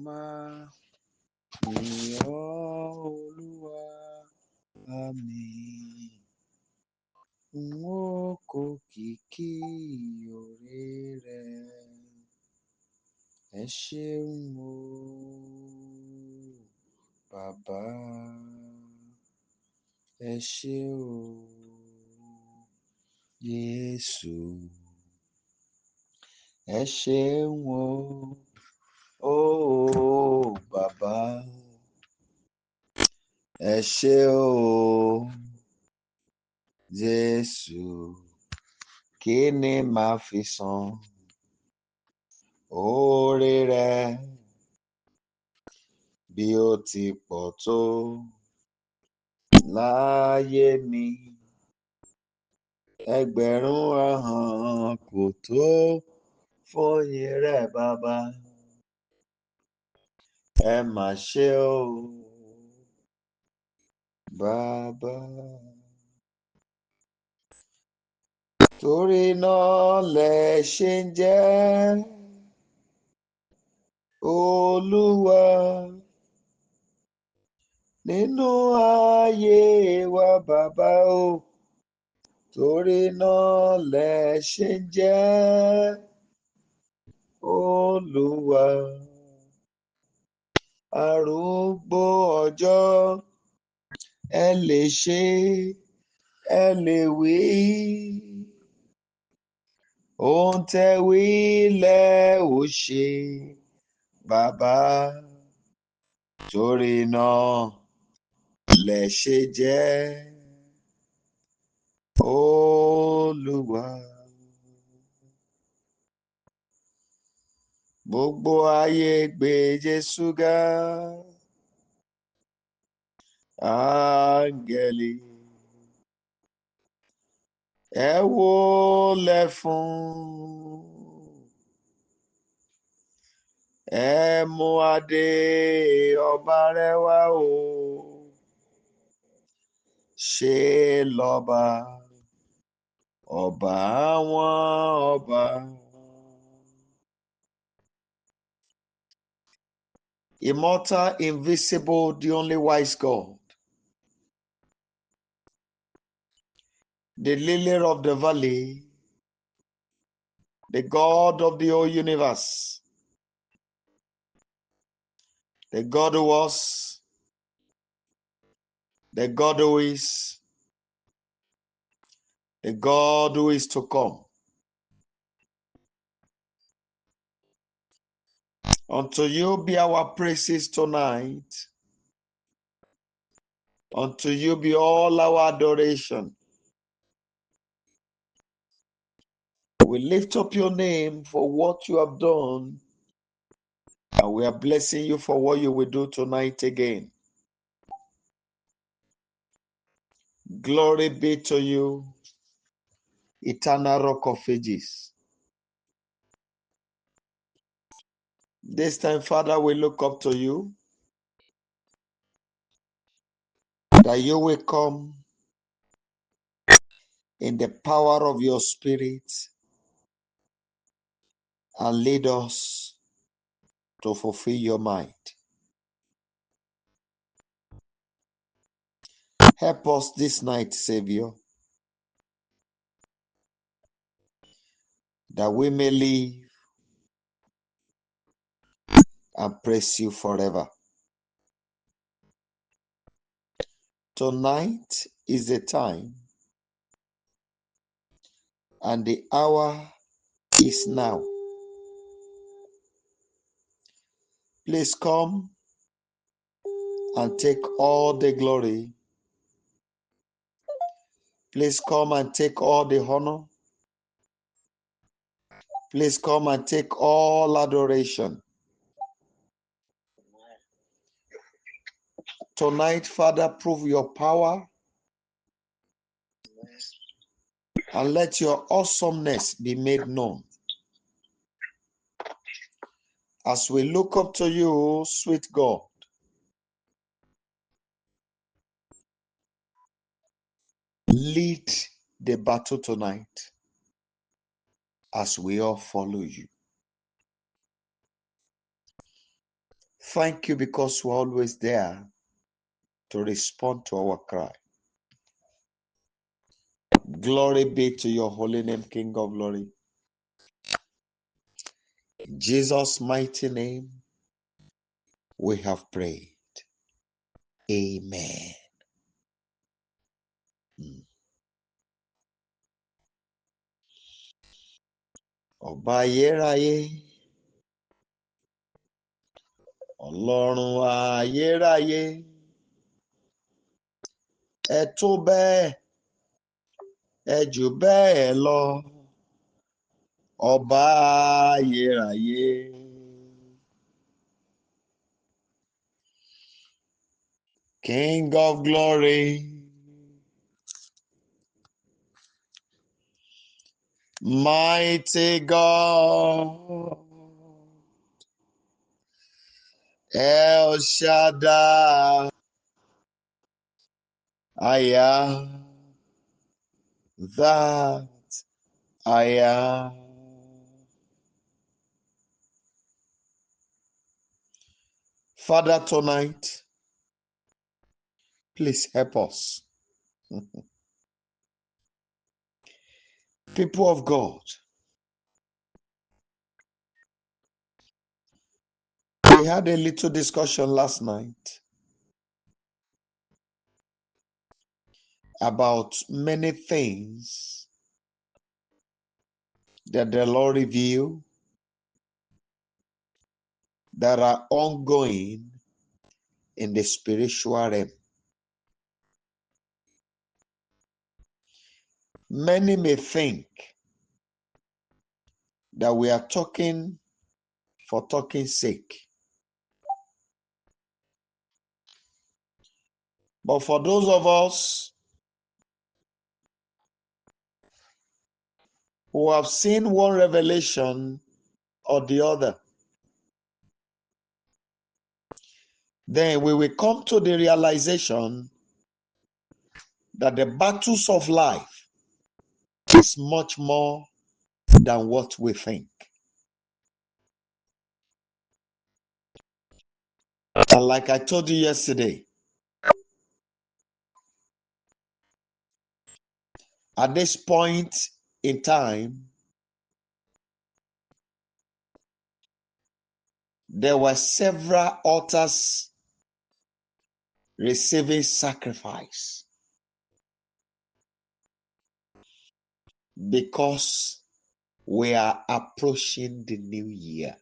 máa yìn ọ́ Olúwa mi. N ó kọ kìkì oore rẹ̀. Ẹ ṣeun o, Bàbá. Ẹ ṣé o, Jésù. Ẹ ṣeun o, Bàbá. Ẹ ṣé o, Jésù. Kí ni màá fi san oore rẹ̀ bí ó ti pọ̀ tó láyé mi? Ẹgbẹ̀rún ahọ́n kò tó fòyìn rẹ̀, Bàbá. Ẹ mà ṣé o, Bàbá. Torí náà lẹ ṣe ń jẹ́ Olúwa nínú ayé wa, Bàbá o. Torí náà lẹ ṣe ń jẹ́ Olúwa. Arúgbó ọjọ́, ẹ lè ṣe, ẹ lè wí. Ohun tẹ́ wí lẹ ó ṣe, Bàbá. Torí náà lẹ ṣe jẹ́ Olúwa. Gbogbo ayé gbé Jésù ga. Áńgẹ́lì ẹ wólẹ̀ fún. Ẹ mú adé ọba rẹ̀ wá o. Ṣe lọ́ba, ọba àwọn ọba. Immortal, invisible, the only wise God. The lily of the valley, the God of the whole universe, the God who was, the God who is, the God who is to come. Unto you be our praises tonight. Unto you be all our adoration. We lift up your name for what you have done, and we are blessing you for what you will do tonight again. Glory be to you, eternal Rock of Ages. This time, Father, we look up to you, that you will come in the power of your Spirit and lead us to fulfill your mind. Help us this night, Savior, that we may live and praise you forever. Tonight is the time, and the hour is now. Please come and take all the glory. Please come and take all the honor. Please come and take all adoration. Tonight, Father, prove your power and let your awesomeness be made known. As we look up to you, sweet God, lead the battle tonight as we all follow you. Thank you because we're always there to respond to our cry. Glory be to your holy name, King of glory. In Jesus' mighty name, we have prayed. Amen. Ọba ayérayé, Ọlọ́run ayérayé, ẹ tó bẹ́ẹ̀, ẹ jù bẹ́ẹ̀ lọ, ọba ayérayé. King of glory, mighty God, El Shaddai, I am that I am. Father, tonight, please help us. People of God, we had a little discussion last night about many things that the Lord revealed that are ongoing in the spiritual realm. Many may think that we are talking for talking's sake. But for those of us who have seen one revelation or the other, then we will come to the realization that the battles of life is much more than what we think. And like I told you yesterday, at this point in time, there were several altars receiving sacrifice because we are approaching the new year.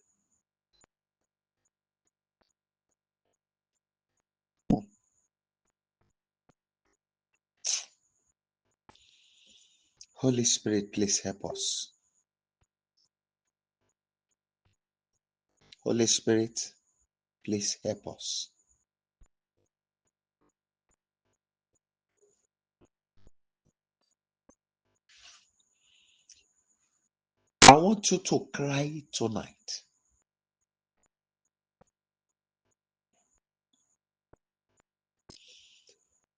Holy Spirit, please help us. Holy Spirit, please help us. I want you to cry tonight.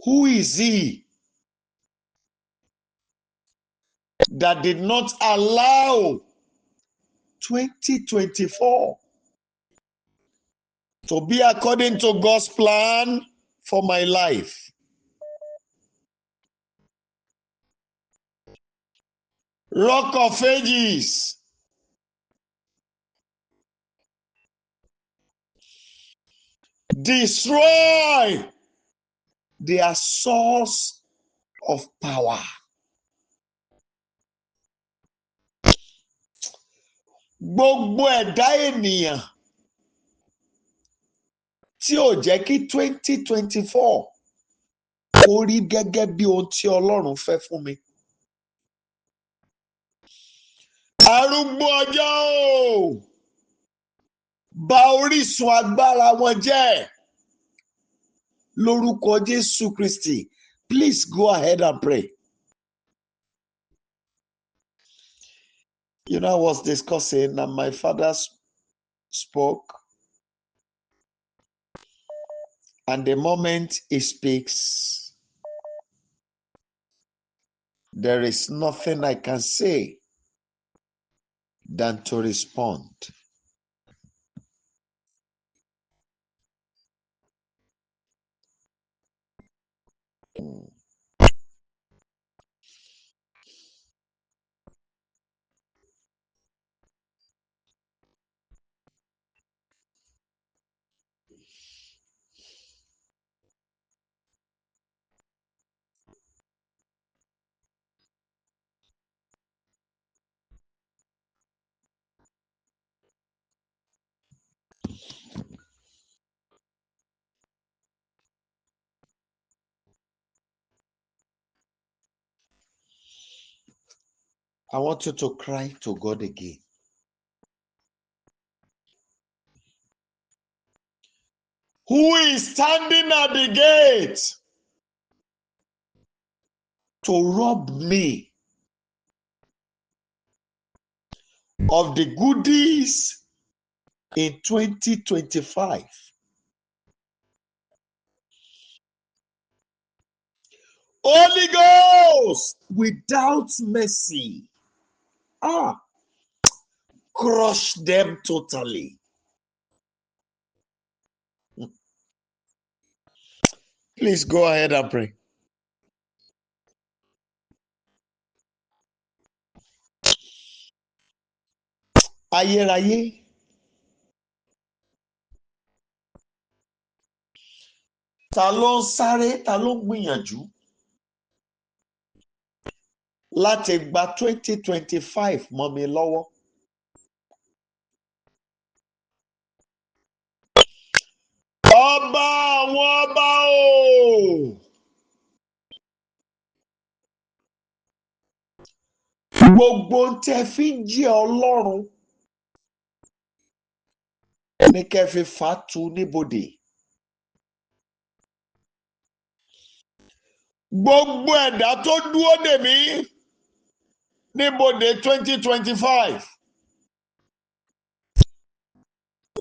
Who is he that did not allow 2024 to be according to God's plan for my life? Rock of Ages, destroy their source of power. Gbogbo ẹ̀dá ènìyàn tí ò jẹ́ kí 2024 kó rí gẹ́gẹ́ bí ohun tí Ọlọ́run fẹ́ fún mi. Arúgbó ọjọ́ o, bà orísun agbára wọn jẹ́ lórúkọ Jésù Kristi. Please go ahead and pray. You know, I was discussing and my father spoke, and the moment he speaks, there is nothing I can say than to respond. I want you to cry to God again. Who is standing at the gate to rob me of the goodies in 2025? Holy Ghost, without mercy, crush them totally. Please go ahead and pray. Ayérayé, ta ló ń sáré, ta ló ń gbìyànjú láti gba 2025 mọ́ mi lọ́wọ́? Ọba àwọn ọba o! Gbogbo tẹ́ fi ń jẹ́ Ọlọ́run ní kẹ́ fi fàtú níbodè. Gbogbo ẹ̀dá tó dúró dè mí níbodè 2025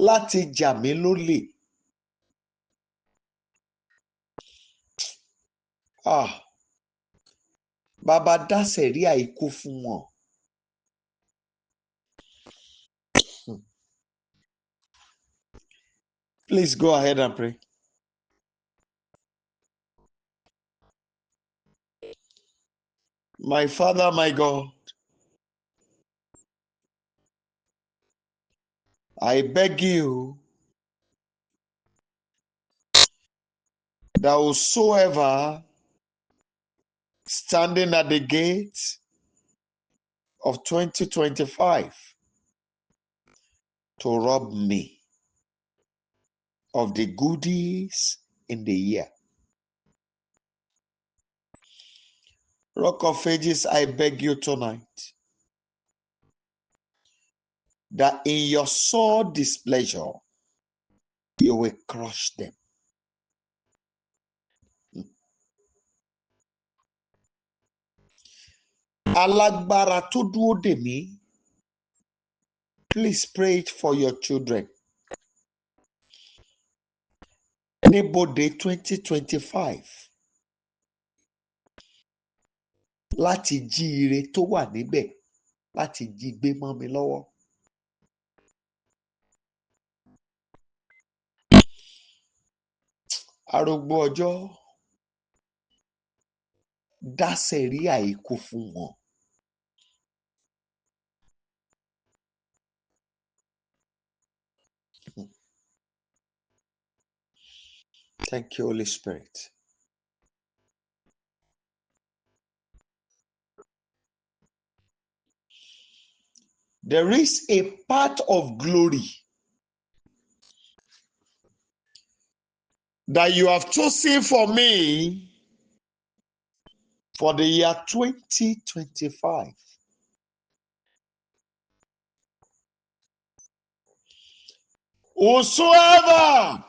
láti jà mí lólè. Bàbá dá sẹ̀ríà ikú fún wọn. Please go ahead and pray. My Father, my God, I beg you that whosoever standing at the gate of 2025 to rob me of the goodies in the year. Rock of Ages, I beg you tonight that in your sore displeasure, you will crush them. Alágbára tó dúró dè mí, please pray it for your children. Níbodè 2025 láti jí ire tó wà níbẹ̀ láti jí gbé mọ́ mi lọ́wọ́. Arúgbó ọjọ́, dá sẹ̀ríà ikú fún wọn. Thank you, Holy Spirit. There is a part of glory that you have chosen for me for the year 2025. Whosoever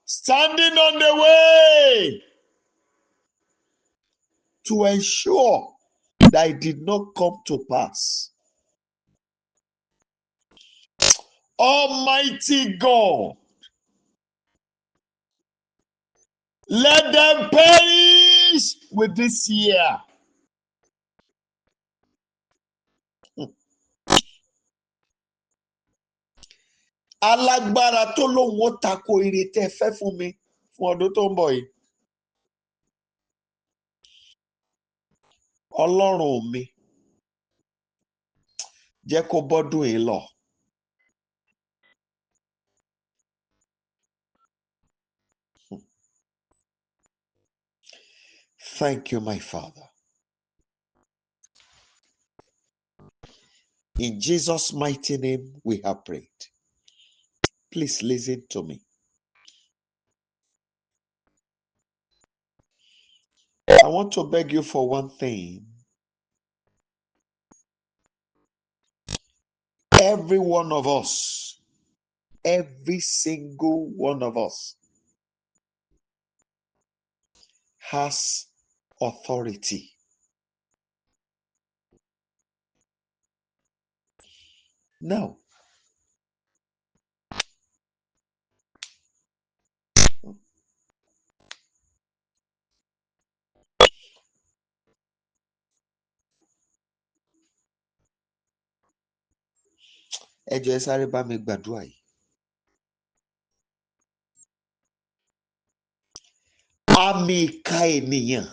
standing on the way to ensure that it did not come to pass, Almighty God, let them perish with this year. Alágbára tó lóun ó tako ire tẹ́ fẹ́ fún mi fún ọdún tó ń bọ̀ yìí. Ọlọ́run mi, jẹ́ kó bọ́dún yìí lọ. Thank you, my Father. In Jesus' mighty name, we have prayed. Please listen to me. I want to beg you for one thing. Every one of us, every single one of us has authority. Now, ẹ jọ̀ọ́ ẹ sáré bá mi gbàdúrà yìí. Àmì ìka ènìyàn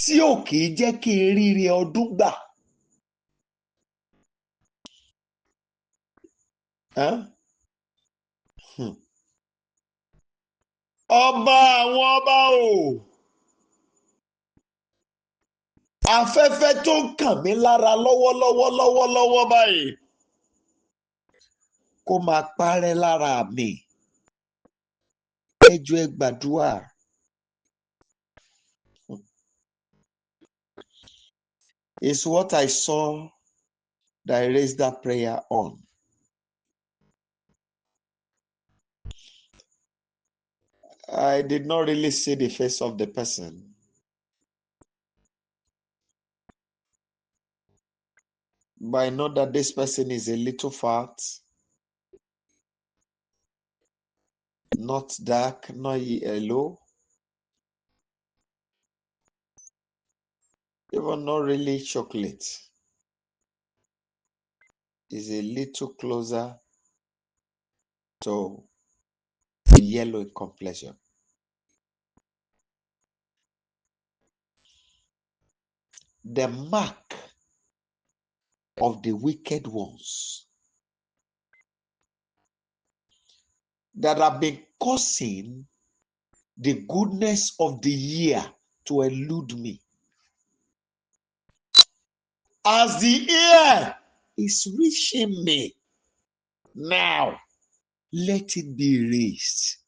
tí ò kì í jẹ́ kí n ríre ọdún gbà. Ọba àwọn ọba o, afẹ́fẹ́ tó ń kàn mí lára lọ́wọ́lọ́wọ́ báyìí kó máa parẹ́ lára mi. Ẹ jọ̀ọ́ ẹ gbàdúrà. It's what I saw that I raised that prayer on. I did not really see the face of the person. But I know that this person is a little fat, not dark, not yellow, even not really chocolate. Is a little closer to yellow in complexion. The mark of the wicked ones that have been causing the goodness of the year to elude me. As the year is reaching me now, let it be erased.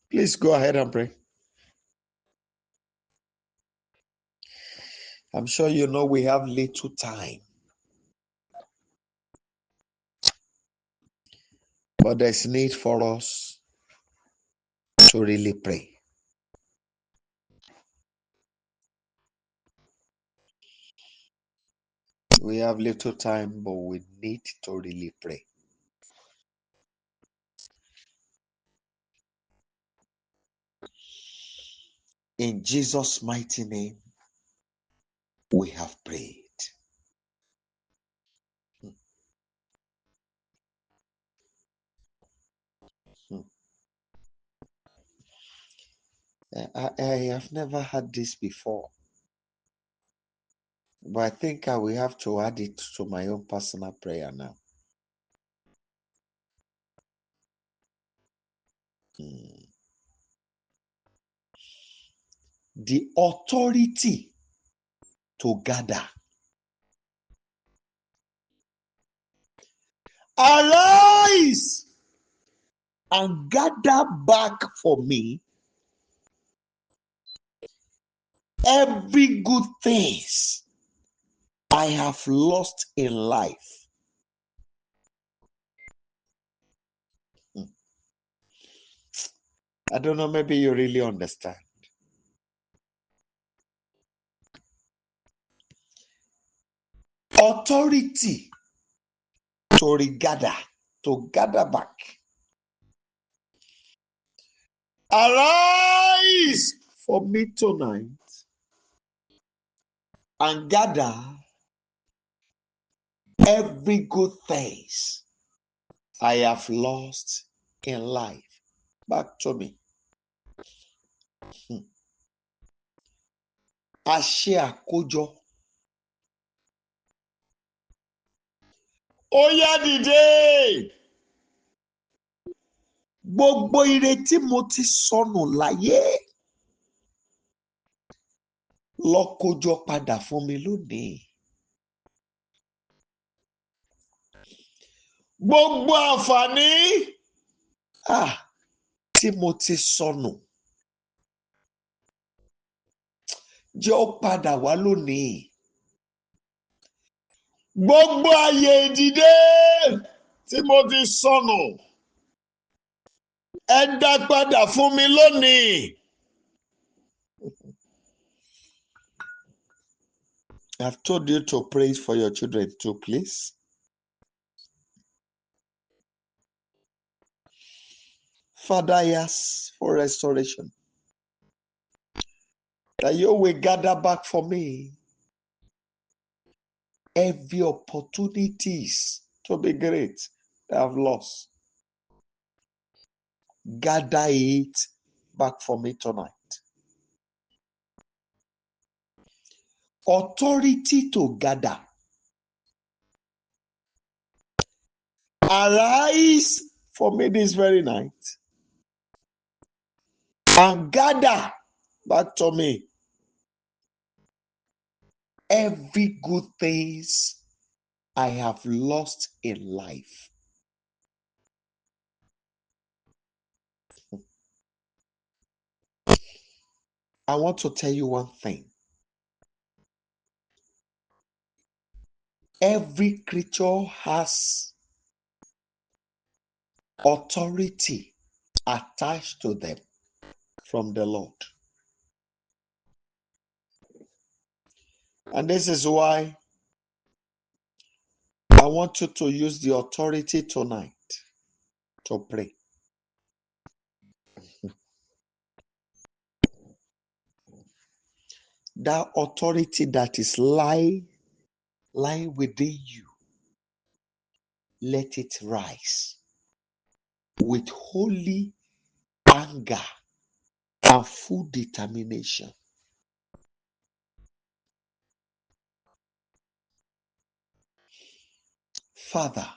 Please go ahead and pray. I'm sure you know we have little time, but there's need for us to really pray. We have little time, but we need to really pray. In Jesus' mighty name, we have prayed. I have never had this before, but I think I will have to add it to my own personal prayer now. The authority to gather. Arise and gather back for me every good things I have lost in life. I don't know, maybe you really understand. Authority to regather, to gather back. Arise for me tonight and gather every good things I have lost in life back to me. Àṣẹ àkójọ. Ó yá dìde. Gbogbo ire tí mo ti sọnù láyé lọ kójọ padà fún mi lónìí. Gbogbo àǹfààní tí mo ti sọnù jẹ́ ó padà wá lónìí. Gbogbo ààyè ìdìde tí mo ti sọnù, ẹ dá padà fún mi lónìí. I've told you to pray for your children too, please. Father, I ask for restoration, that you will gather back for me every opportunities to be great that I've lost. Gather it back for me tonight. Authority to gather. Arise for me this very night and gather back to me every good things I have lost in life. I want to tell you one thing. Every creature has authority attached to them from the Lord. And this is why I want you to use the authority tonight to pray. That authority that is lying within you, let it rise with holy anger and full determination. Father,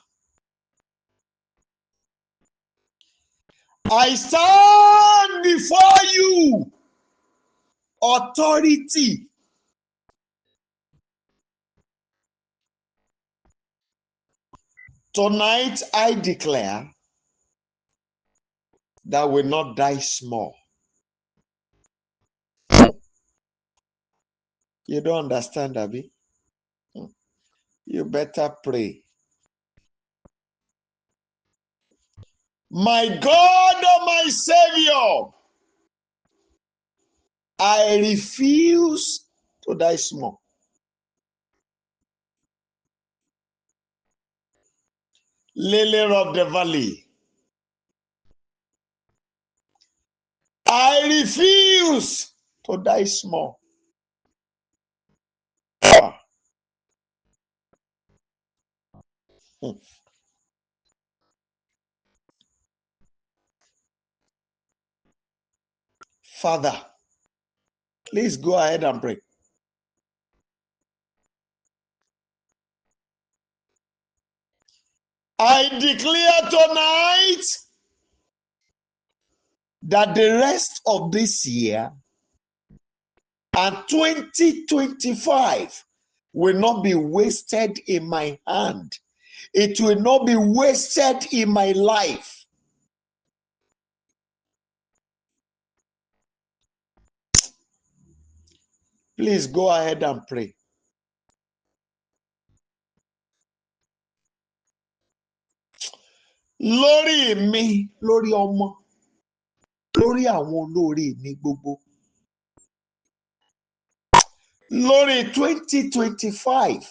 I stand before you, authority. Tonight I declare that will not die small. You don't understand, Abby? You better pray. My God and my Savior, I refuse to die small. Lily of the valley, I refuse to die small. Father, please go ahead and pray. I declare tonight that the rest of this year and 2025 will not be wasted in my hand. It will not be wasted in my life. Please go ahead and pray. Lórí mi, lórí ọmọ, lórí àwọn olórí mi gbogbo. Lórí 2025,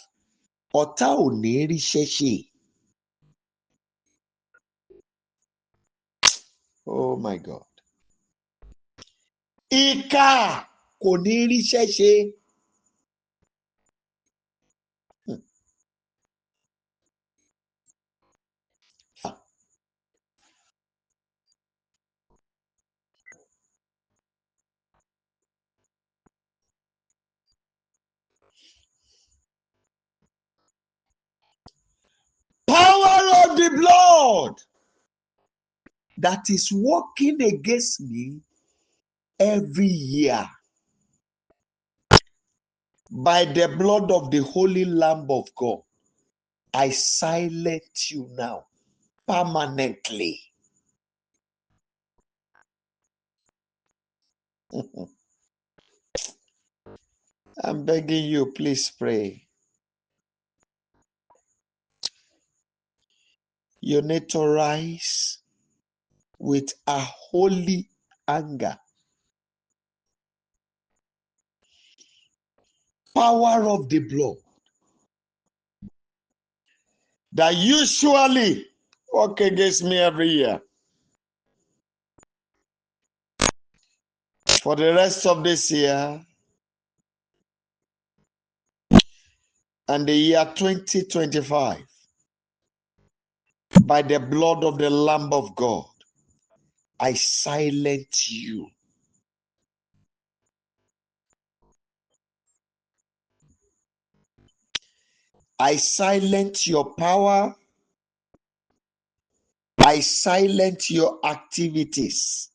ọ̀tá ò ní ríṣẹ́ ṣe. Oh my God. Ìkà kò ní ríṣẹ́ ṣe. Power of the blood that is working against me every year. By the blood of the Holy Lamb of God, I silence you now permanently. I'm begging you, please pray. You need to rise with a holy anger. Power of the blood that usually work against me every year. For the rest of this year and the year 2025, by the blood of the Lamb of God, I silence you. I silence your power. I silence your activities.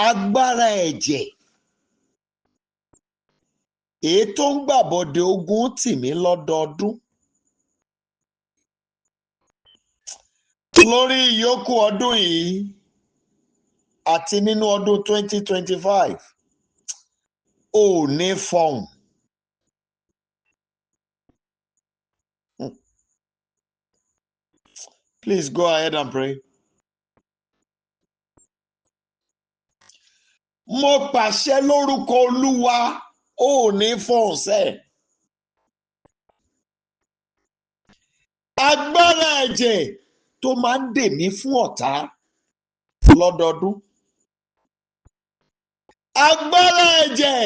Agbára ẹ̀jẹ̀ èyí tó ń gbàbọ̀dé ogun tì mí lọ́dọọdún lórí ìyókù ọdún yìí àti nínú ọdún 2025 ò ní fọhùn. Please go ahead and pray. Mo pàṣẹ lórúkọ Olúwa ò ní fọhùn sẹ́ẹ̀. Agbára ẹ̀jẹ̀ tó máa ń dè mí fún ọ̀tá lọ́dọọdún. Agbára ẹ̀jẹ̀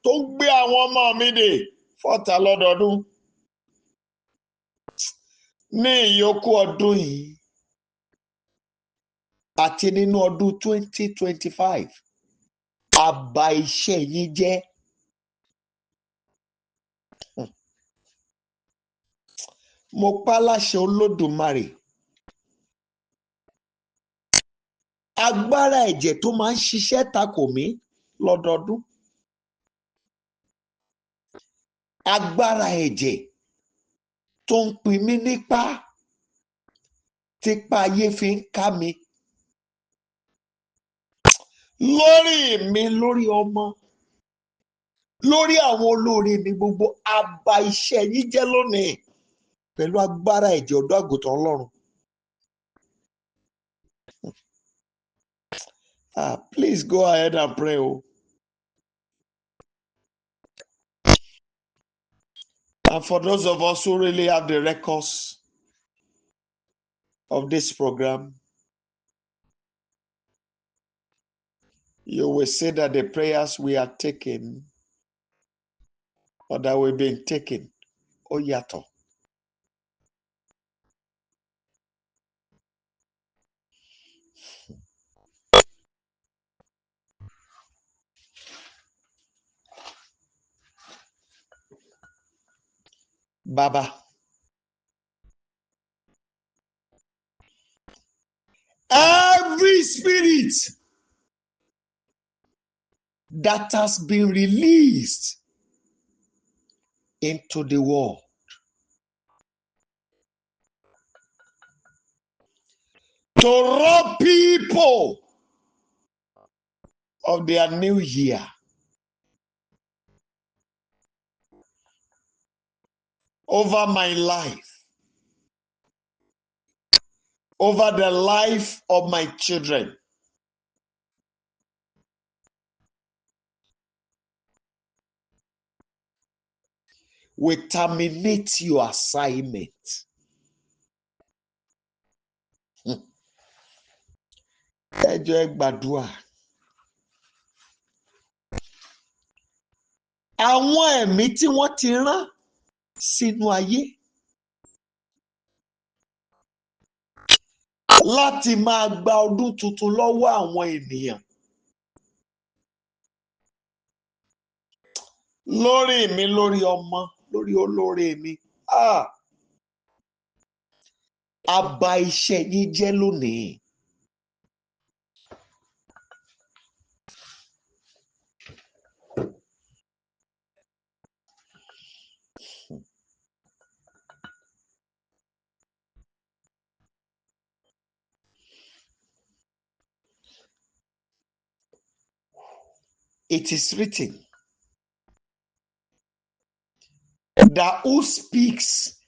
tó ń gbé àwọn ọmọ mi dè fọ́tá lọ́dọọdún. Ní ìyókù ọdún yìí àti nínú ọdún 2025, àbá iṣẹ́ yín jẹ́. Mo pa láṣẹ Olódùmarè. Agbára ẹ̀jẹ̀ tó máa ń ṣiṣẹ́ takò mí lọ́dọọdún. Agbára ẹ̀jẹ̀ tó ń pín mí nípá típa ayé fi ń ká mi. Lórí mi, lórí ọmọ, lórí àwọn olóore mi gbogbo, àbá iṣẹ́ yín jẹ́ lónìí pẹ̀lú agbára ẹ̀jẹ̀ ọ̀dọ́ àgùntàn Ọlọ́run. Please go ahead and pray. And for those of us who really have the records of this program, you will see that the prayers we are taking or that we've been taking, ó yàtọ̀. Baba, every spirit that has been released into the world to rob people of their new year, over my life, over the life of my children, we terminate your assignment. Ẹ jọ̀ọ́ ẹ gbàdúrà. Àwọn ẹ̀mí tí wọ́n ti rán sínú ayé láti máa gba ọdún tuntun lọ́wọ́ àwọn ènìyàn lórí mi, lórí ọmọ, lórí olóore mi. Àbá iṣẹ́ yín jẹ́ lónìí. it is written that who speaks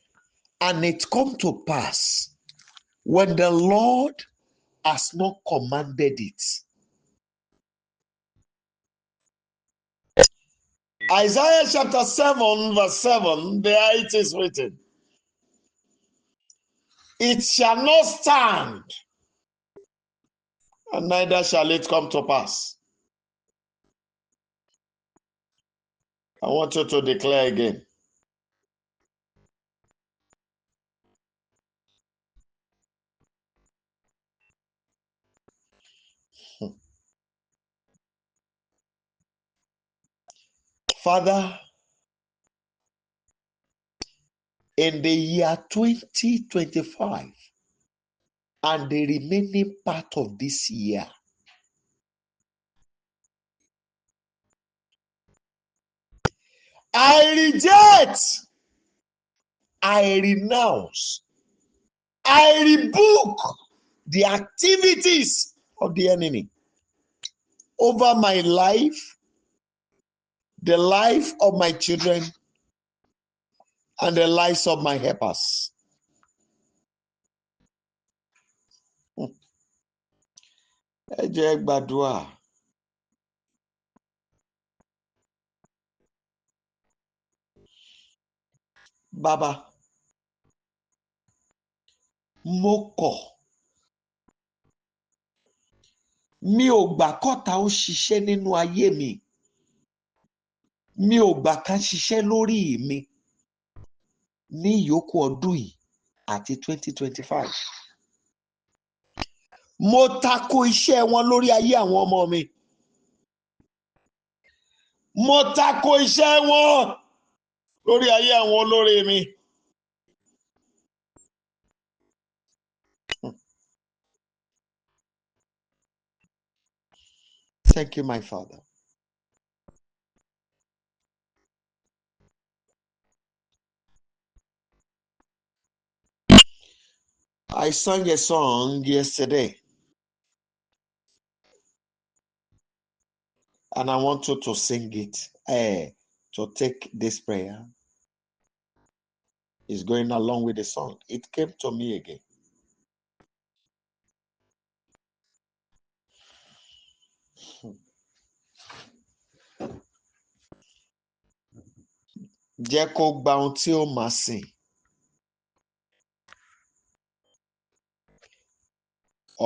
and it come to pass when the Lord has not commanded it. Isaiah chapter 7 verse 7, there it is written, it shall not stand, and neither shall it come to pass. I want you to declare again. Father, in the year 2025 and the remaining part of this year, I reject, I renounce, I rebuke the activities of the enemy over my life, the life of my children, and the lives of my helpers. Ẹ jẹ́ gbàdúrà. Bàbá, mo kọ̀, mi ò gbà kọ́ta ó ṣiṣẹ́ nínú ayé mi, mi ò gbà kán ṣiṣẹ́ lórí mi ní ìyókù ọdún yìí àti 2025. Mo tako iṣẹ́ wọn lórí ayé àwọn ọmọ mi. Mo tako iṣẹ́ wọn lórí ayé àwọn olóore mi. Thank you, my Father. I sang a song yesterday, and I want you to sing it, to take this prayer. It's going along with the song. It came to me again. Jẹ́ kó gba ohun tí ó máa sìn.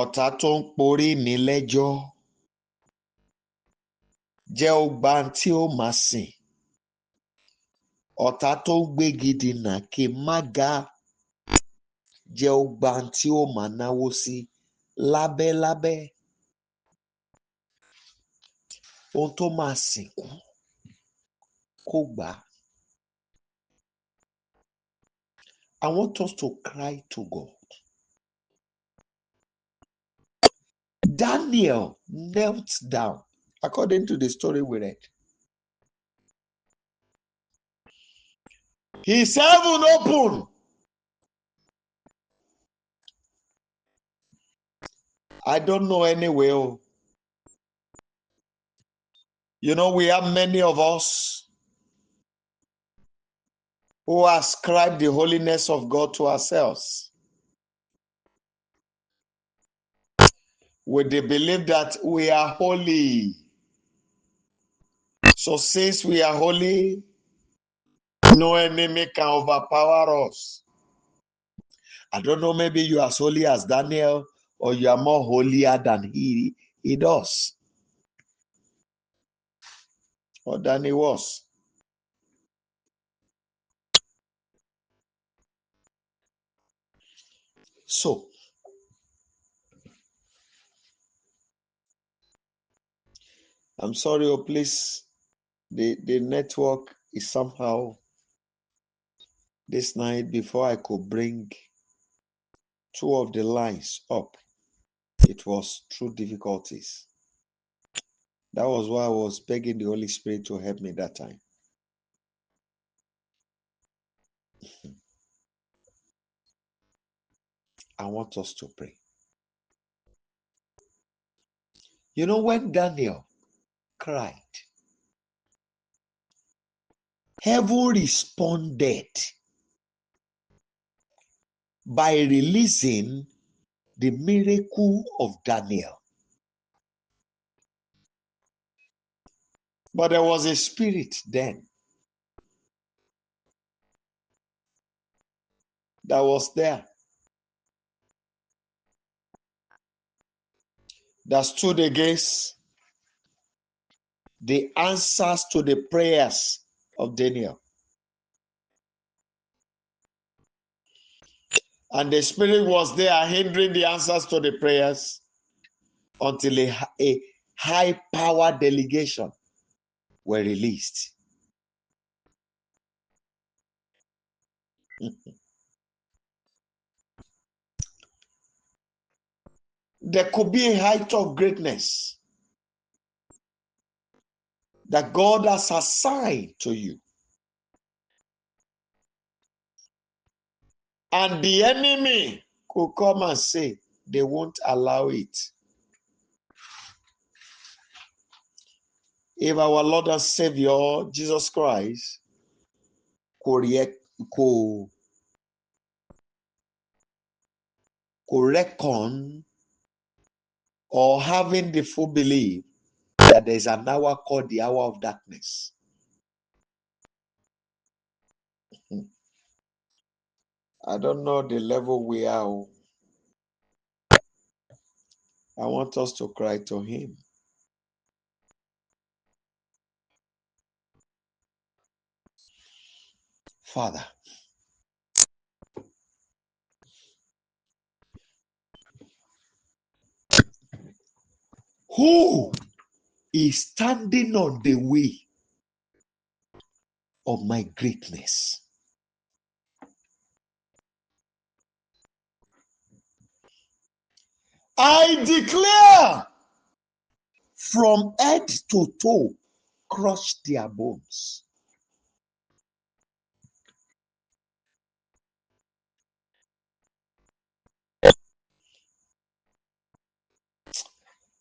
Ọ̀tá tó ń porí mi lẹ́jọ́. Jẹ́ ó gba ohun tí ó máa sìn. Ọ̀tá tó ń gbégi dínà kí n má ga. Jẹ́ ó gba ohun tí ó máa náwó sí lábẹ́lábẹ́. Ohun tó máa sìnkú kó gbà. I want us to cry to God. Daniel knelt down, according to the story we read. His heaven opened. I don't know anywhere. You know, we have many of us who ascribe the holiness of God to ourselves, with the belief that we are holy. So since we are holy, no enemy can overpower us. I don't know, maybe you are as holy as Daniel, or you are more holier than he does, or than he was. So, I'm sorry, please, the network is somehow this night. Before I could bring two of the lines up, it was through difficulties. That was why I was begging the Holy Spirit to help me that time. I want us to pray. You know, when Daniel cried, heaven responded by releasing the miracle of Daniel. But there was a spirit then that was there, that stood against the answers to the prayers of Daniel. And the spirit was there hindering the answers to the prayers until a high power delegation were released. There could be a height of greatness that God has assigned to you. And the enemy could come and say they won't allow it. If our Lord and Savior Jesus Christ could reckon or having the full belief that there is an hour called the hour of darkness. I don't know the level we are. I want us to cry to him. Father, who is standing on the way of my greatness? I declare from head to toe, crush their bones.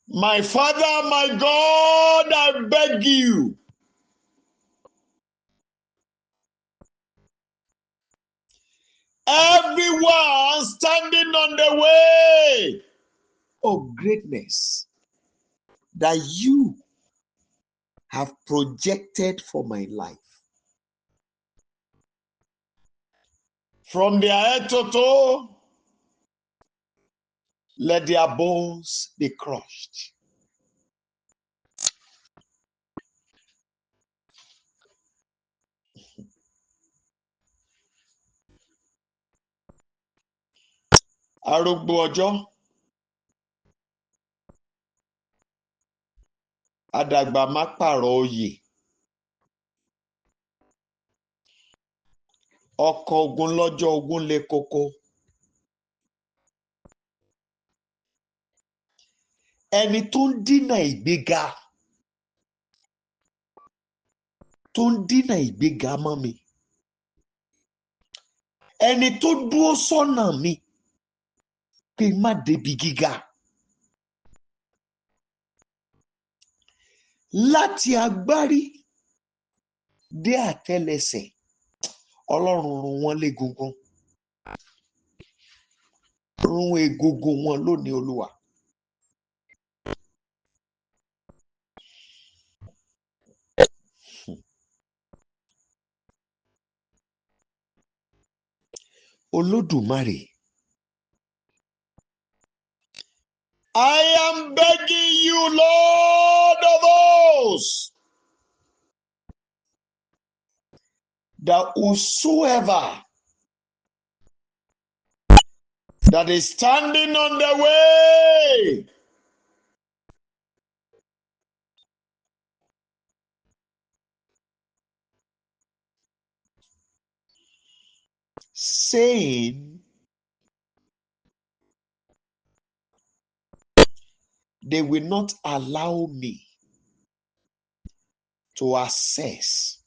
My Father, my God, I beg you, everyone standing on the way of greatness that you have projected for my life, from their head to toe, let their bones be crushed. Arúgbó ọjọ́, àdàgbà má pààrọ̀ oyè, ọkọ̀ ogun lọ́jọ́ ogun le koko. Ẹni tó ń dínà ìgbéga, tó ń dínà ìgbéga mọ́ mi. Ẹni tó dúró sọ́nà mi pé má débi gíga. Láti agbárí dé àtẹ́lẹsẹ̀, Ọlọ́run run wọ́n légungun. Run egungun wọn lónìí, Olúwa. Olódùmarè, I am begging you, Lord of hosts, that whosoever that is standing on the way saying they will not allow me to access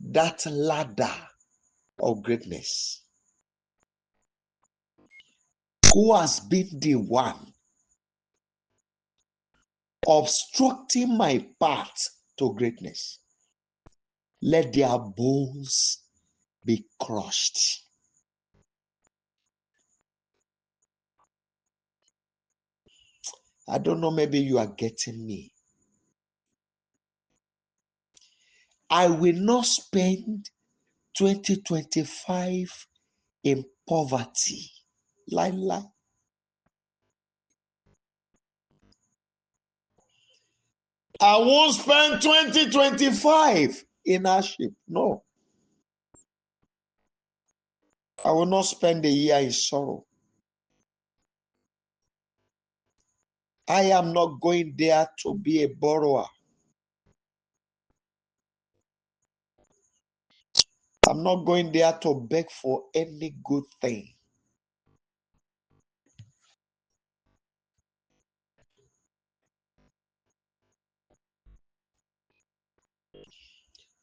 that ladder of greatness, who has been the one obstructing my path to greatness. let their bones be crushed. I don't know, maybe you are getting me. I will not spend 2025 in poverty. Lie. I won't spend 2025 in hardship. No. I will not spend a year in sorrow. I am not going there to be a borrower. I'm not going there to beg for any good thing.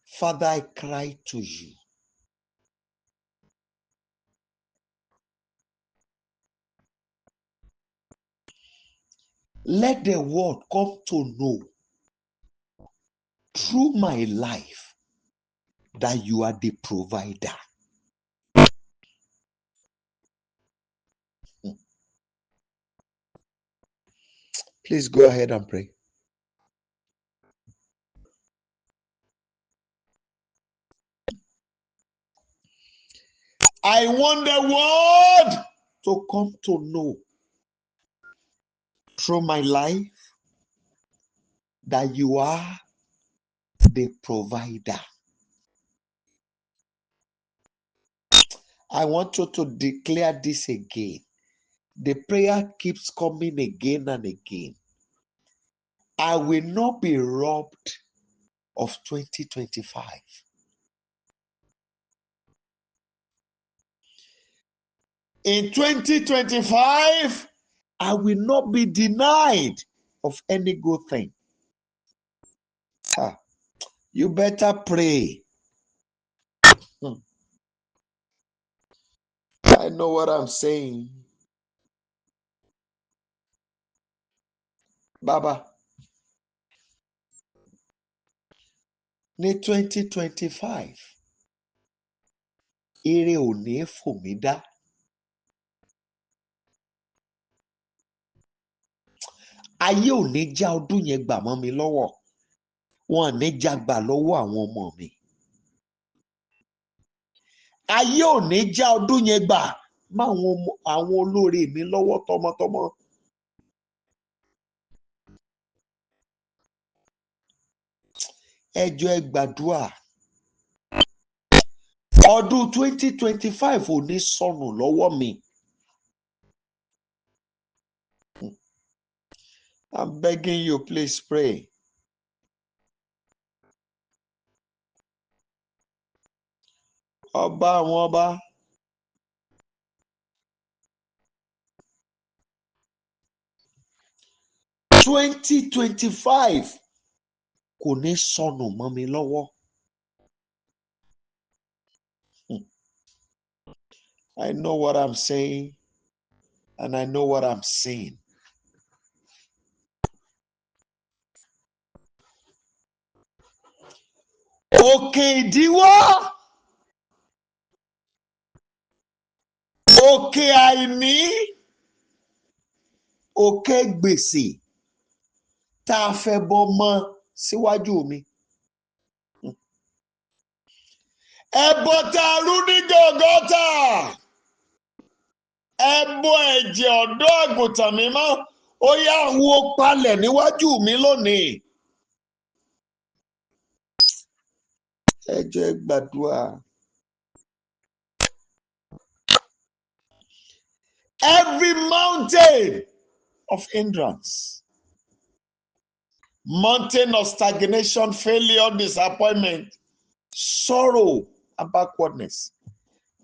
Father, I cry to you. Let the world come to know through my life that you are the provider. Please go ahead and pray. I want the world to come to know through my life that you are the provider. I want you to declare this again. The prayer keeps coming again and again. I will not be robbed of 2025. In 2025, I will not be denied of any good thing. You better pray. I know what I'm saying. Baba, ní 2025, ire ò ní fò mí dá. Ayé ò ní já ọdún yẹn gbà mọ́ mi lọ́wọ́. Wọn ò ní já gbà lọ́wọ́ àwọn ọmọ mi. Ayé ò ní já ọdún yẹn gbà má àwọn olóore mi lọ́wọ́ tọmọtọmọ. Ẹ jọ̀ọ́ ẹ gbàdúrà. Ọdún 2025 ò ní sọnù lọ́wọ́ mi. I'm begging you, please pray. Ọba àwọn ọba. (2025) kò ní sọnù mọ́ mi lọ́wọ́. I know what I'm saying and I know what I'm seeing. Òkè ìdíwọ́, òkè àìní, òkè gbèsè tá a fẹ́ bọ́ mọ́ síwájú mi. Ẹbọ tá a rú ní Gọ̀gọ́tà, ẹbọ ẹ̀jẹ̀ ọ̀dọ́ àgùntàn mímọ́, ó yá wó palẹ̀ níwájú mi lónìí. Ẹ jọ̀ọ́ ẹ gbàdúrà. Every mountain of hindrance, mountain of stagnation, failure, disappointment, sorrow, and backwardness,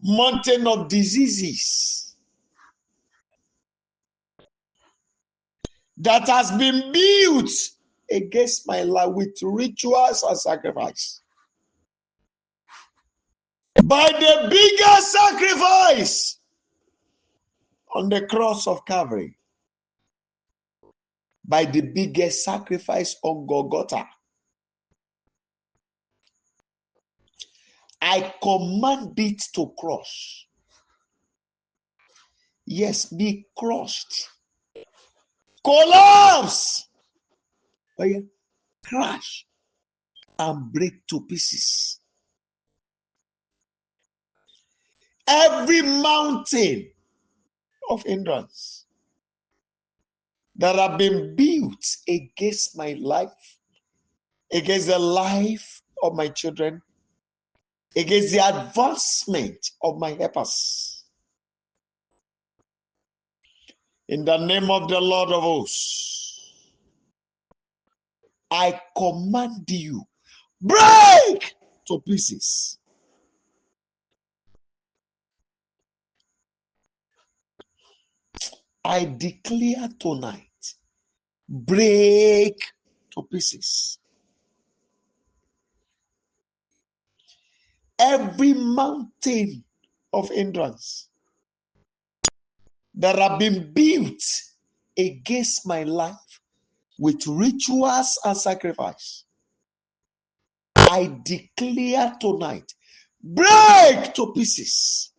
mountain of diseases that has been built against my life with rituals and sacrifice. By the bigger sacrifice on the cross of Calvary, by the biggest sacrifice on Golgotha, I command it to crush. Yes, be crushed. Collapse. Oh yeah. Crash and break to pieces. Every mountain of hindrance that have been built against my life, against the life of my children, against the advancement of my helpers. In the name of the Lord of hosts, I command you, break to pieces. I declare tonight, break to pieces. Every mountain of hindrance that have been built against my life with rituals and sacrifice, I declare tonight, break to pieces.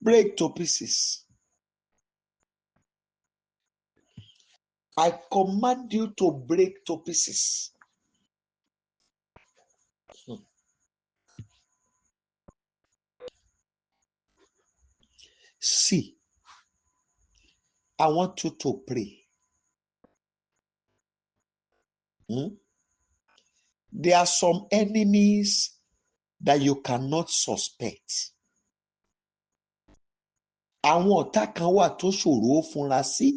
Break to pieces. I command you to break to pieces. See, I want you to pray. There are some enemies that you cannot suspect. Àwọn ọ̀tá kan wà tó ṣòro fúnra sí.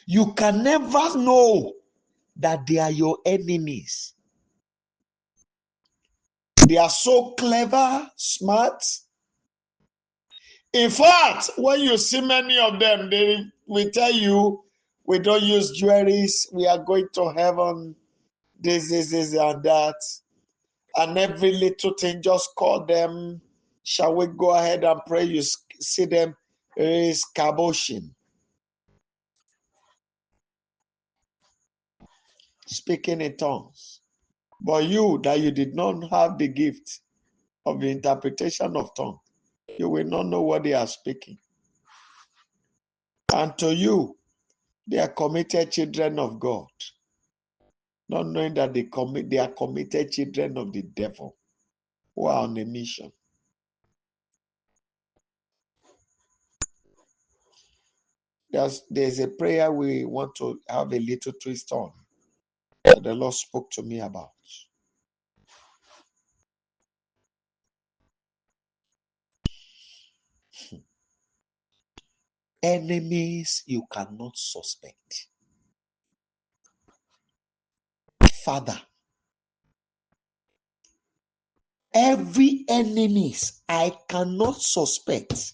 You can never know that they are your enemies. They are so clever, smart. In fact, when you see many of them, they will tell you, we don't use jewelries, we are going to heaven, this, and that. And every little thing, just call them. Shall we go ahead and pray? You see them, is kaboshing. Speaking in tongues. But you, that you did not have the gift of the interpretation of tongue, you will not know what they are speaking. And to you, they are committed children of God, not knowing that they are committed children of the devil who are on a mission. There's a prayer we want to have a little twist on that the Lord spoke to me about. Enemies you cannot suspect. Father, every enemies I cannot suspect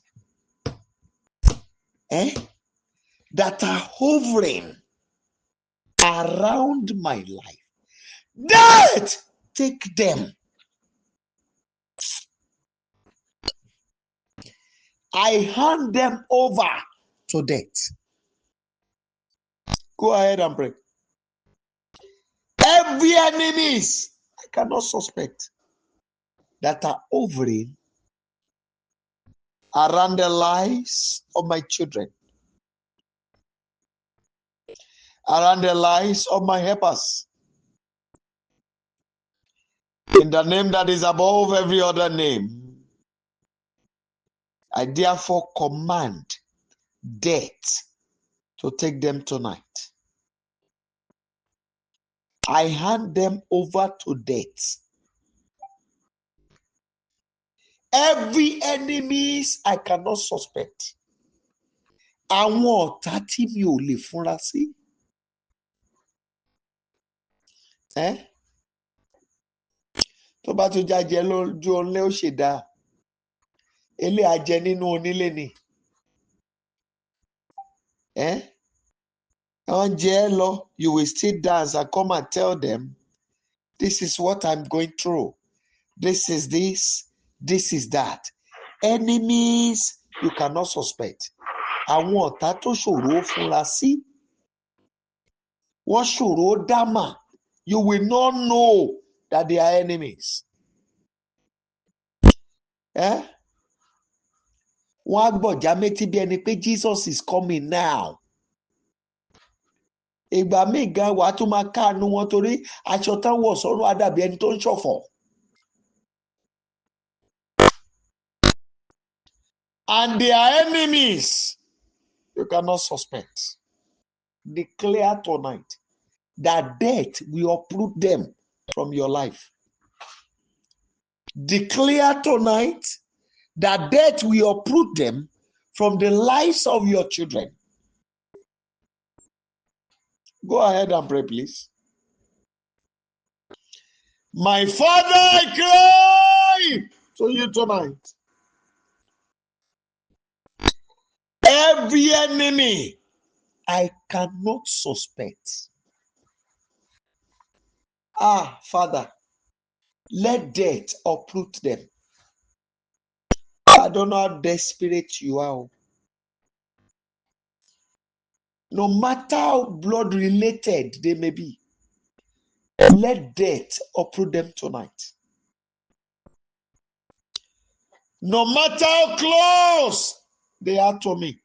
that are hovering around my life, death, take them. I hand them over to death. Go ahead and pray. Every enemies I cannot suspect that are hovering around the lives of my children, around the lives of my helpers. In the name that is above every other name, I therefore command death to take them tonight. I hand them over to death. Every enemies I cannot suspect. Àwọn ọ̀tá tí mi ò lè fúnra sí. Tó bá tún jájẹ lójú ọlẹ́ ó ṣe dáa. Ilé ajẹ nínú onílé ni. Wọ́n jẹ lọ, you will still dance and come and tell them, this is what I'm going through. This is this, this is that. Enemies you cannot suspect. Àwọn ọ̀tá tó ṣòro fúnra sí. Wọ́n ṣòro dámà you will not know that they are enemies. Wọ́n á gbọ̀já méjì bí ẹni pé Jesus is coming now. Ìgbà míì gan wàá tún máa káàánú wọn torí aṣọ tán wọ̀ sọ́run á dàbí ẹni tó ń ṣọ̀fọ̀. And they are enemies. You cannot suspect. Declare tonight that death will uproot them from your life. Declare tonight that death will uproot them from the lives of your children. Go ahead and pray, please. My Father, I cry to you tonight. Every enemy I cannot suspect. Father, let death uproot them. I don't know how desperate you are. No matter how blood related they may be, let death uproot them tonight. No matter how close they are to me,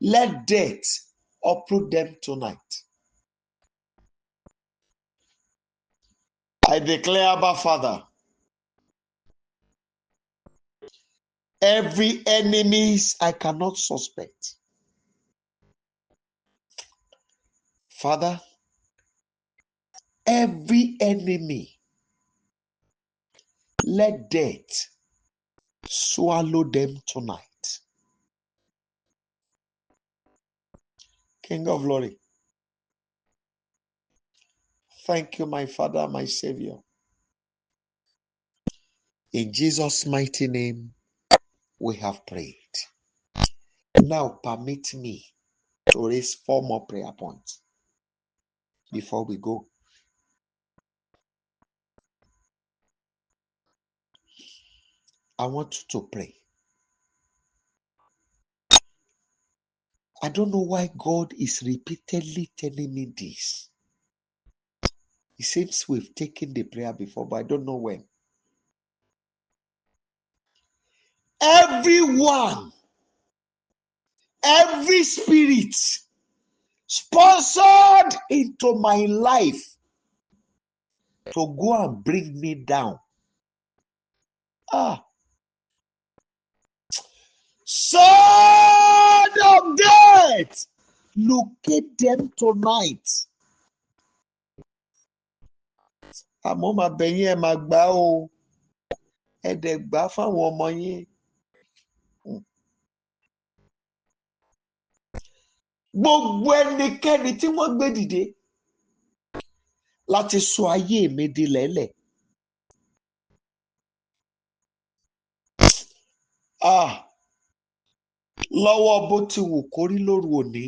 let death uproot them tonight. I declare, Abba Father, every enemies I cannot suspect. Father, every enemy, let death swallow them tonight. King of glory, thank you, my Father, my Savior. In Jesus' mighty name, we have prayed. Now permit me to raise 4 more prayer points before we go. I want you to pray. I don't know why God is repeatedly telling me this. It seems we've taken the prayer before, but I don't know when. Everyone, every spirit sponsored into my life to go and bring me down. Son of death, locate them tonight. Àmọ́ màá bẹ̀ yín, ẹ máa gbà ó. Ẹ dẹ̀ gbà fáwọn ọmọ yín. Gbogbo ẹnikẹ́ni tí wọ́n gbé dìde láti sọ ayé mi di lẹ́lẹ̀. Lọ́wọ́ bó ti wù kórí lóru òní,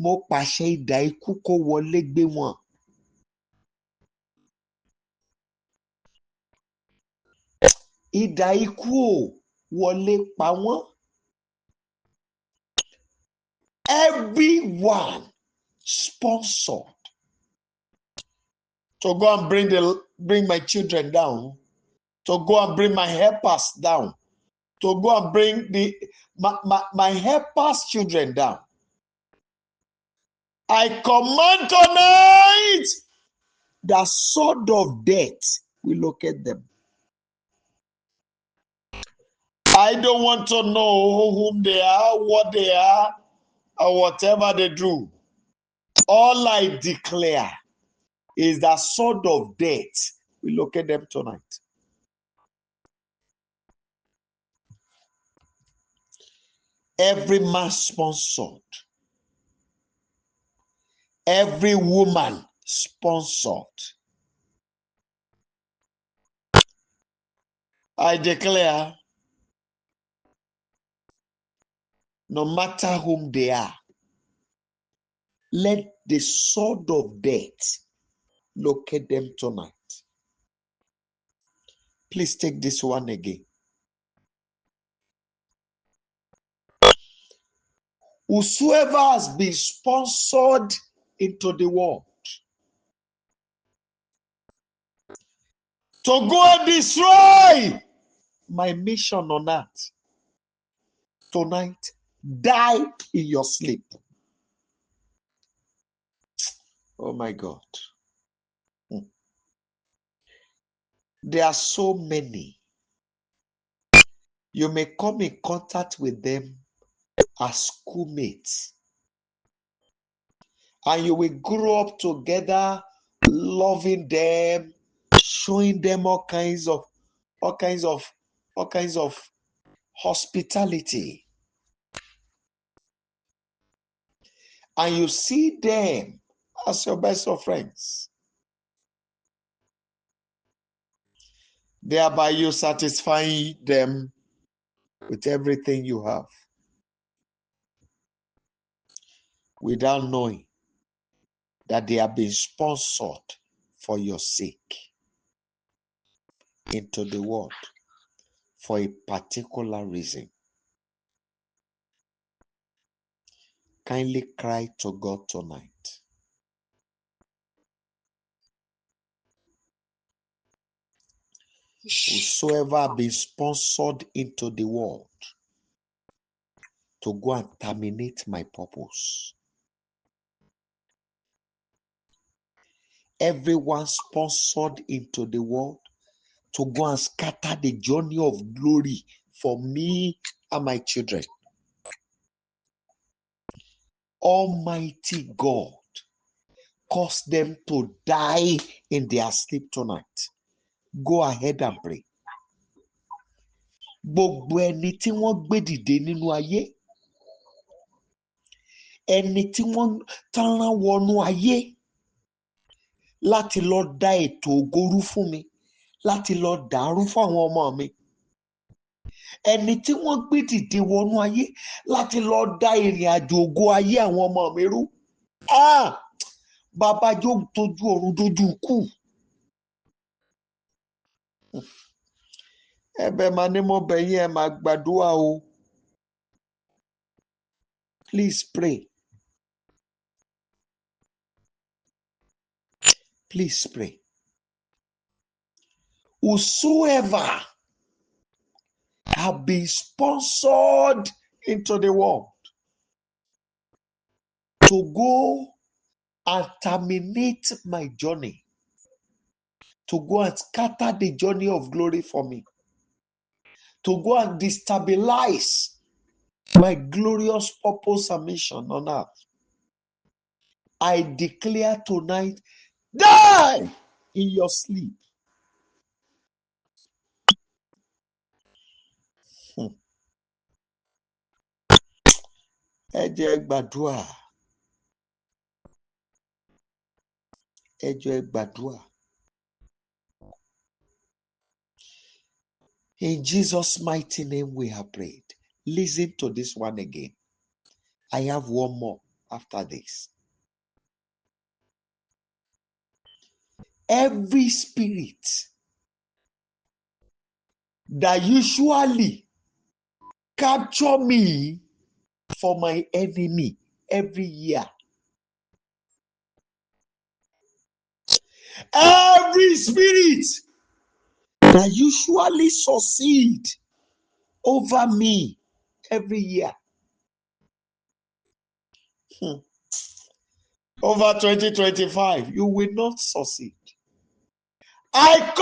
mo pàṣẹ idà ikú kó wọlé gbé wọn. Idà ikú ò wọlé pa wọ́n. Everyone sponsored to go and bring my children down, to go and bring my helpers down, to go and bring my helpers' children down. I command tonight the sword of death will locate them. I don't want to know whom they are, what they are, or whatever they do. All I declare is the sword of death will locate them tonight. Every man sponsored, every woman sponsored. I declare, no matter whom they are, let the sword of death locate them tonight. Please take this one again. Whosoever has been sponsored into the world to go and destroy my mission on earth. Tonight, die in your sleep. Oh my God. There are so many. You may come in contact with them as schoolmates, and you will grow up together, loving them, showing them all kinds of hospitality, and you see them as your best of friends, thereby you satisfying them with everything you have, without knowing that they have been sponsored for your sake into the world for a particular reason. Kindly cry to God tonight. Whosoever have been sponsored into the world to go and terminate my purpose, everyone sponsored into the world to go and scatter the journey of glory for me and my children, Almighty God, cause them to die in their sleep tonight. Go ahead and pray. Gbogbo ẹni tí wọ́n gbé dìde nínú ayé, ẹni tí wọ́n tán rán wọnú ayé láti lọ da ètò ògo rú fún mi, láti lọ dàrú fún àwọn ọmọ mi, ẹni tí wọ́n gbé dìde wọnú ayé láti lọ da ìrìn àjò ògo ayé àwọn ọmọ mi rú. Bàbá jó tójú ọ̀run dójú kù. Ẹ̀bẹ̀ máa ní mo bẹ̀ yín, ẹ máa gbàdúrà o. Please pray. Please pray. Whosoever have been sponsored into the world to go and terminate my journey, to go and scatter the journey of glory for me, to go and destabilize my glorious purpose and mission on earth, I declare tonight, die in your sleep. Ẹ jẹ́ gbàdúrà. Ẹ jẹ́ gbàdúrà. In Jesus' mighty name we have prayed. Listen to this one again. I have one more after this. Every spirit that usually capture me for my enemy every year, every spirit that usually succeed over me every year, over 2025, you will not succeed. I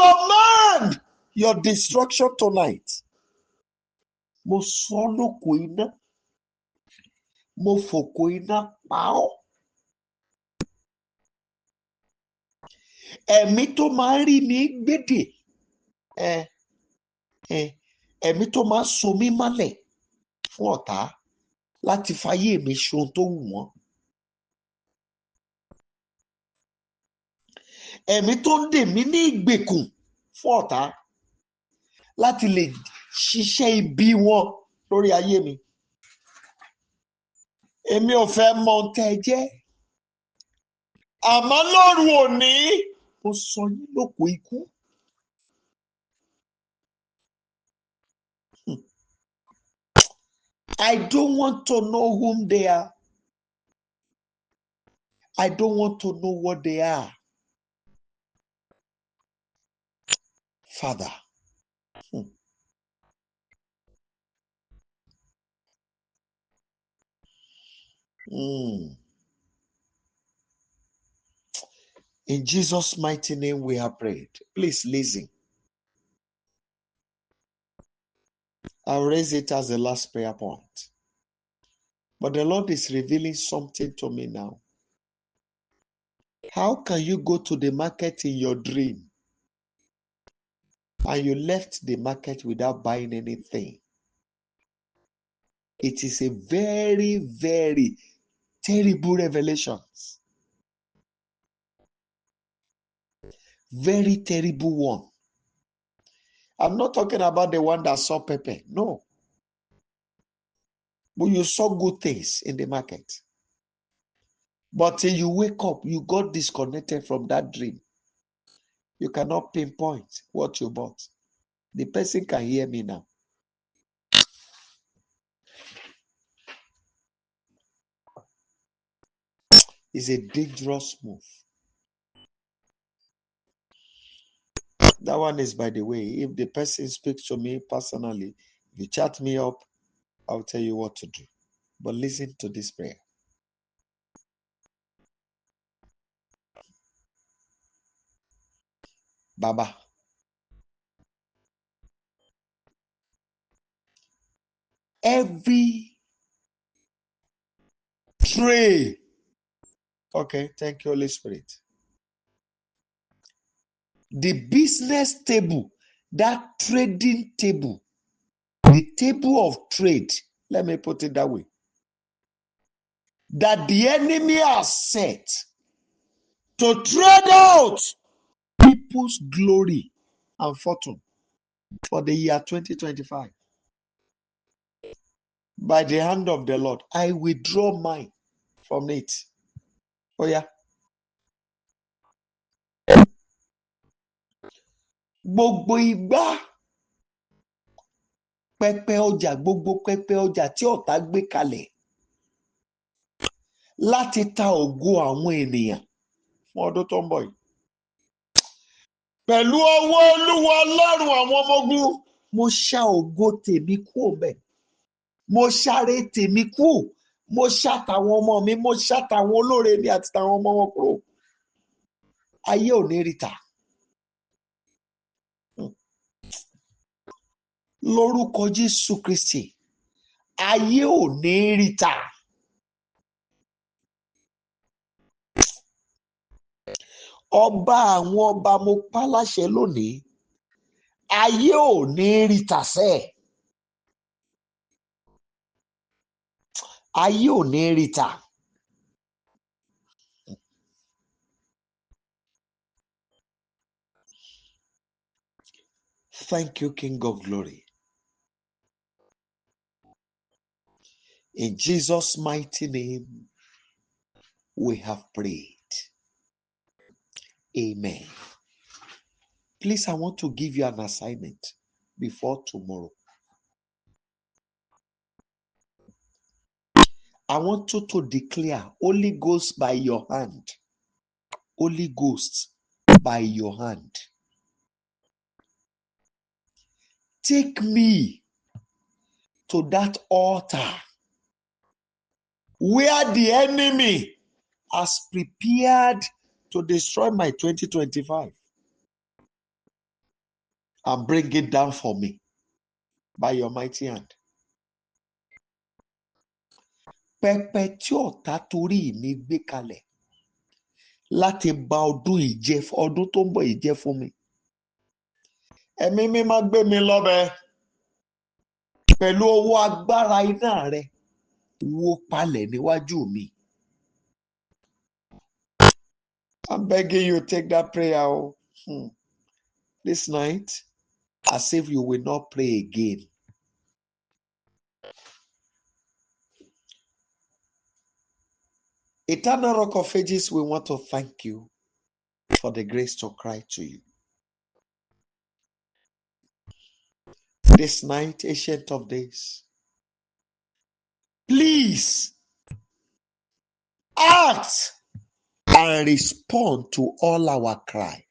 command your destruction tonight. Mo sọ lóko iná, mo fòkò iná pa ọ́. Ẹ̀mí tó máa ń rí mi gbédè, ẹ̀mí tó máa ń so mí mọ́lẹ̀ fún ọ̀tá láti fayé mi ṣe ohun tó wù wọ́n. Ẹ̀mí tó ń dè mí ní ìgbèkùn fún ọ̀tá láti lè ṣiṣẹ́ ibi wọn lórí ayé mi. Èmi ò fẹ́ mọ ohun tẹ́ ẹ jẹ́. Àmọ́ lóru òní, mo sọ yín lóko ikú. I don't want to know whom they are. I don't want to know what they are. Father. In Jesus' mighty name we have prayed. Please listen. I'll raise it as the last prayer point. But the Lord is revealing something to me now. How can you go to the market in your dream and you left the market without buying anything? It is a very, very terrible revelation. Very terrible one. I'm not talking about the one that saw pepper. No. But you saw good things in the market. But till you wake up, you got disconnected from that dream. You cannot pinpoint what you bought. The person can hear me now. It's a dangerous move. That one is, by the way, if the person speaks to me personally, if you chat me up, I'll tell you what to do. But listen to this prayer. Baba, every tray. Okay, thank you, Holy Spirit. The business table, that trading table, the table of trade, let me put it that way, that the enemy has set to trade out people's glory and fortune for the year 2025. By the hand of the Lord, I withdraw mine from it. Oh yeah. Gbogbo igbá pẹpẹ ọjà, gbogbo pẹpẹ ọjà tí ọ̀tá gbé kalẹ̀ láti ta ògo àwọn ènìyàn fún ọdún tó ń bọ̀ yìí. Pẹ̀lú ọwọ́ Olúwa Ọlọ́run àwọn ọmọ ogun, mo ṣá ògo tèmi kúrò bẹ́ẹ̀. Mo ṣáré tèmi kúrò. Mo ṣá tàwọn ọmọ mi, mo ṣá tàwọn olóore mi àti tàwọn ọmọ wọn kúrò. Ayé ò ní rí ta. Lórúkọ Jésù Kristi, ayé ò ní rí ta. Ọba àwọn ọba, mo pa láṣẹ lónìí, ayé ò ní rí ta sẹ́. Ayé ò ní rí ta. Thank you, King of Glory. In Jesus' mighty name, we have prayed. Amen. Please, I want to give you an assignment before tomorrow. I want you to declare Holy Ghost by your hand. Holy Ghost by your hand. Take me to that altar where the enemy has prepared to destroy my 2025, and bring it down for me by your mighty hand. Pẹpẹ tí ọ̀tá torí mi gbé kalẹ̀ láti bà ọdún tó ń bọ̀ yìí jẹ́ fún mi. Ẹ̀mí mímọ́ gbé mi lọ́bẹ̀ pẹ̀lú ọwọ́ agbára iná rẹ̀, wó palẹ̀ níwájú mi. I'm begging you, take that prayer this night as if you will not pray again. Eternal Rock of Ages, we want to thank you for the grace to cry to you. This night, Ancient of Days, please act and respond to all our cry.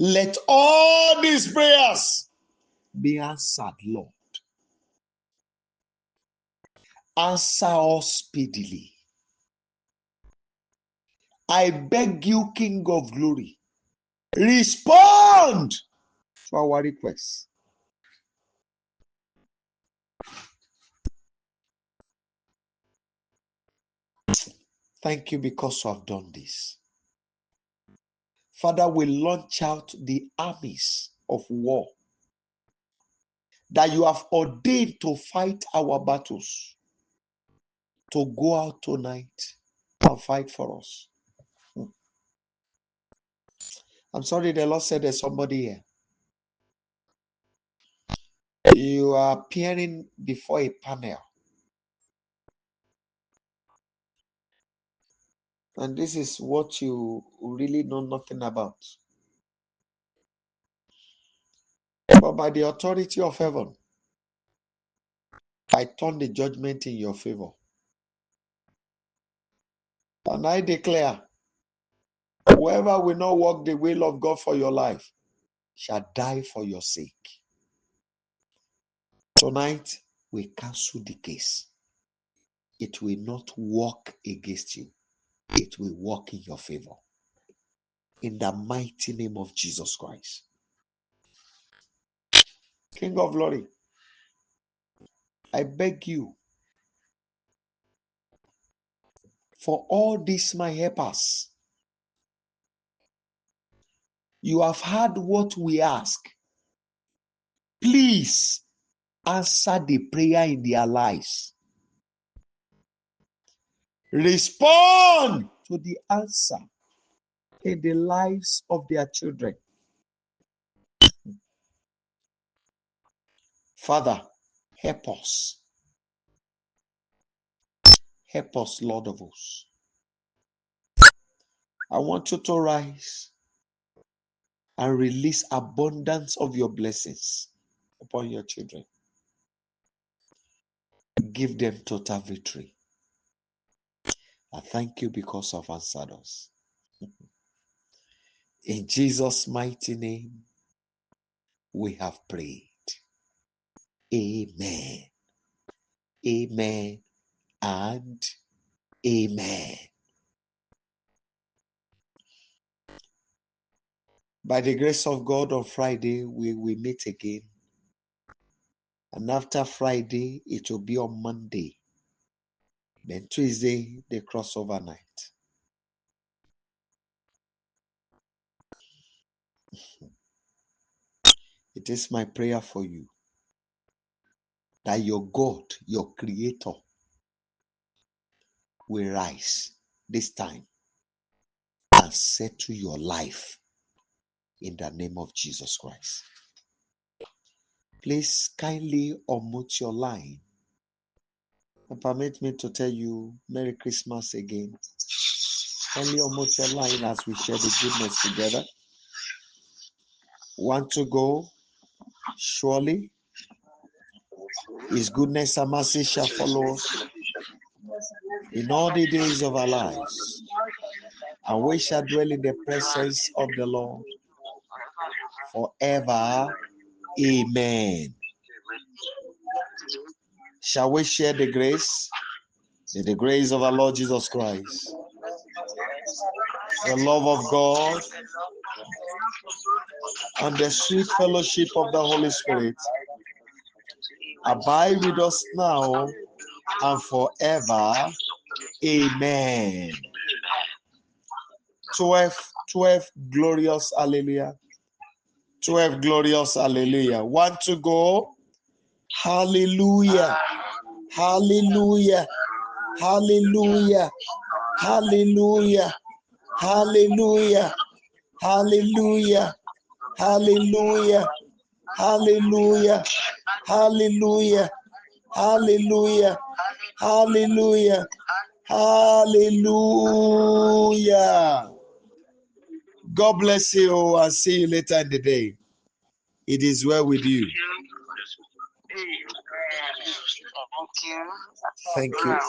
Let all these prayers be answered, Lord. Answer us speedily. I beg you, King of Glory, respond to our requests. Thank you because you have done this. Father, we launch out the armies of war that you have ordained to fight our battles, to go out tonight and fight for us. I'm sorry, the Lord said there's somebody here. You are appearing before a panel. And this is what you really know nothing about. But by the authority of heaven, I turn the judgment in your favor. And I declare, whoever will not walk the will of God for your life shall die for your sake. Tonight, we cancel the case. It will not work against you. It will work in your favor. In the mighty name of Jesus Christ. King of Glory, I beg you, for all these my helpers, you have heard what we ask. Please answer the prayer in their lives. Respond to the answer in the lives of their children. Father, help us. Help us, Lord of hosts. I want you to rise and release abundance of your blessings upon your children. Give them total victory. I thank you because of answered us. In Jesus' mighty name, we have prayed. Amen. Amen and amen. By the grace of God, on Friday, we will meet again. And after Friday, it will be on Monday. Then Tuesday, the crossover night. It is my prayer for you that your God, your Creator, will rise this time and settle your life in the name of Jesus Christ. Please kindly unmute your line and permit me to tell you Merry Christmas again. Kindly unmute your line as we share the goodness together. Want to go? Surely His goodness and mercy shall follow us in all the days of our lives, and we shall dwell in the presence of the Lord forever. Amen. Shall we share the grace? May the grace of our Lord Jesus Christ, the love of God, and the sweet fellowship of the Holy Spirit abide with us now and forever. Amen. 12 glorious hallelujah. 12 glorious hallelujah. Want to go? Hallelujah. Hallelujah. Hallelujah. Hallelujah. Hallelujah. Hallelujah. Hallelujah. Hallelujah. Hallelujah. Hallelujah. Hallelujah. Hallelujah. God bless you and see you later in the day. It is well with you. Thank you.